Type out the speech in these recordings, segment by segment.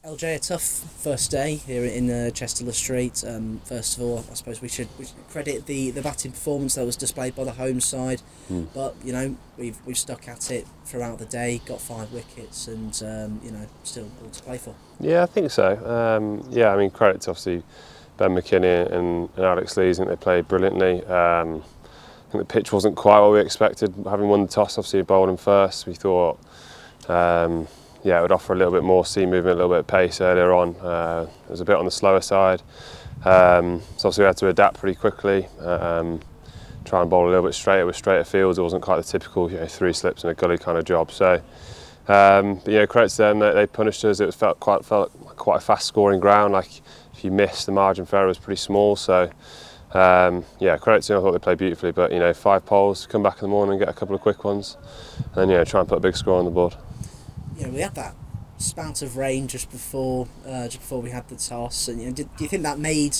LJ, a tough first day here in Chester Street. First of all, I suppose we should credit the batting performance that was displayed by the home side. But we've stuck at it throughout the day, got 5 wickets, and still all to play for. Yeah, I think so. I mean, credit to obviously Ben McKinney and Alex Lees. I think they played brilliantly. I think the pitch wasn't quite what we expected. Having won the toss, obviously bowling first, we thought. It would offer a little bit more seam movement, a little bit of pace earlier on. It was a bit on the slower side. So obviously we had to adapt pretty quickly, try and bowl a little bit straighter with straighter fields. It wasn't quite the typical 3 slips and a gully kind of job. So, credit to them, they punished us. It felt quite a fast scoring ground. Like if you missed, the margin for error was pretty small. So, credit to them. I thought they played beautifully. But 5 poles, come back in the morning and get a couple of quick ones, and then try and put a big score on the board. We had that spout of rain just before we had the toss, and do you think that made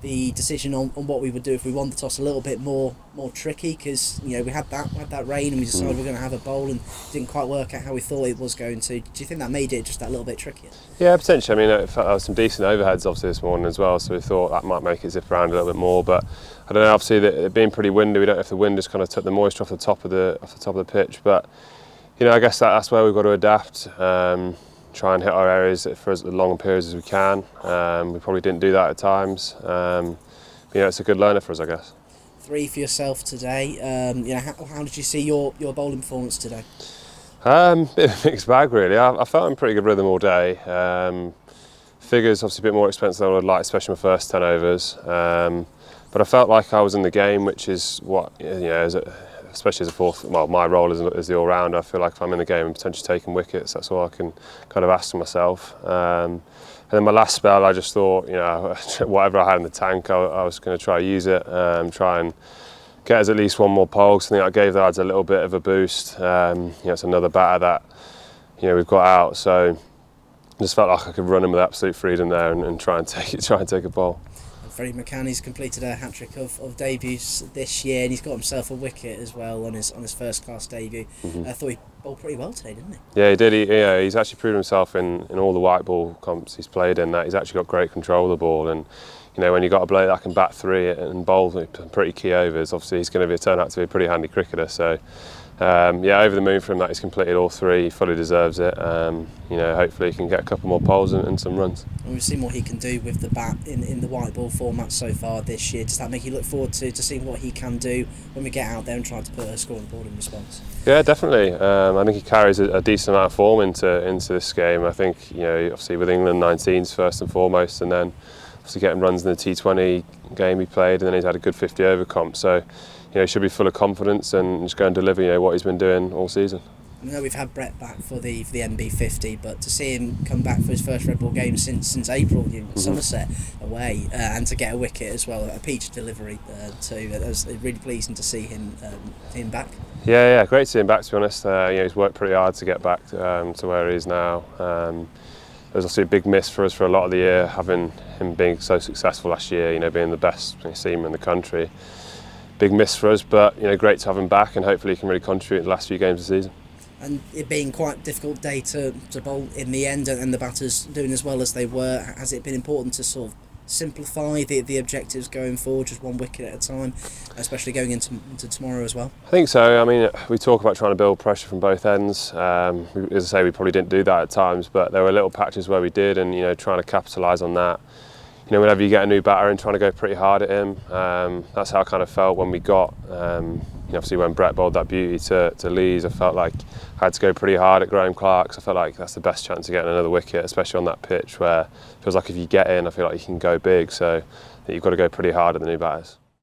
the decision on what we would do if we won the toss a little bit more tricky? Because we had that rain and we decided we're going to have a bowl and it didn't quite work out how we thought it was going to. Do you think that made it just that little bit trickier? Yeah, potentially. I mean, there was some decent overheads obviously this morning as well, so we thought that might make it zip around a little bit more. But I don't know. Obviously, it being pretty windy, we don't know if the wind just kind of took the moisture off the top of the pitch, but. I guess that's where we've got to adapt, try and hit our areas for as long periods as we can. We probably didn't do that at times. It's a good learner for us, I guess. 3 for yourself today. How did you see your bowling performance today? Bit of a mixed bag, really. I felt in pretty good rhythm all day. Figures obviously a bit more expensive than I would like, especially my first 10 overs. But I felt like I was in the game, which is what especially as a fourth, my role as the all-rounder, I feel like if I'm in the game and potentially taking wickets, that's all I can kind of ask of myself. And then my last spell, I just thought, whatever I had in the tank, I was going to try to use it, try and get us at least 1 more pole. So I think I gave the lads a little bit of a boost. It's another batter that we've got out, so I just felt like I could run him with absolute freedom there and try and take a ball. Freddie McKinney's completed a hat-trick of debuts this year, and he's got himself a wicket as well on his first class debut. I thought he bowled pretty well today, didn't he? Yeah, he did. He's actually proven himself in all the white ball comps he's played in. That he's actually got great control of the ball, and when you've got a bloke that can bat 3 and bowl pretty key overs, obviously he's going to turn out to be a pretty handy cricketer. So. Over the moon for him that he's completed all 3. He fully deserves it. Hopefully he can get a couple more poles and some runs. And we've seen what he can do with the bat in the white ball format so far this year. Does that make you look forward to seeing what he can do when we get out there and try to put a score on the board in response? Yeah, definitely. I think he carries a decent amount of form into this game. I think obviously with England 19s first and foremost, and then obviously getting runs in the T20 game he played, and then he's had a good 50 over comp. So. He should be full of confidence and just go and deliver what he's been doing all season. I know we've had Brett back for the MB50, but to see him come back for his first red ball game since April at Somerset away, and to get a wicket as well, a peach delivery too. It was really pleasing to see him back. Yeah, great to see him back, to be honest. He's worked pretty hard to get back to where he is now. It was obviously a big miss for us for a lot of the year, having him being so successful last year, being the best seamer in the country. Big miss for us, but great to have him back, and hopefully he can really contribute in the last few games of the season. And it being quite a difficult day to bowl in the end, and the batters doing as well as they were, has it been important to sort of simplify the objectives going forward, just 1 wicket at a time, especially going into tomorrow as well? I think so. I mean, we talk about trying to build pressure from both ends. As I say, we probably didn't do that at times, but there were little patches where we did, and trying to capitalise on that. Whenever you get a new batter and trying to go pretty hard at him, that's how I kind of felt when we got, obviously when Brett bowled that beauty to Lees, I felt like I had to go pretty hard at Graham Clark. I felt like that's the best chance of getting another wicket, especially on that pitch where it feels like if you get in, I feel like you can go big. So you've got to go pretty hard at the new batters.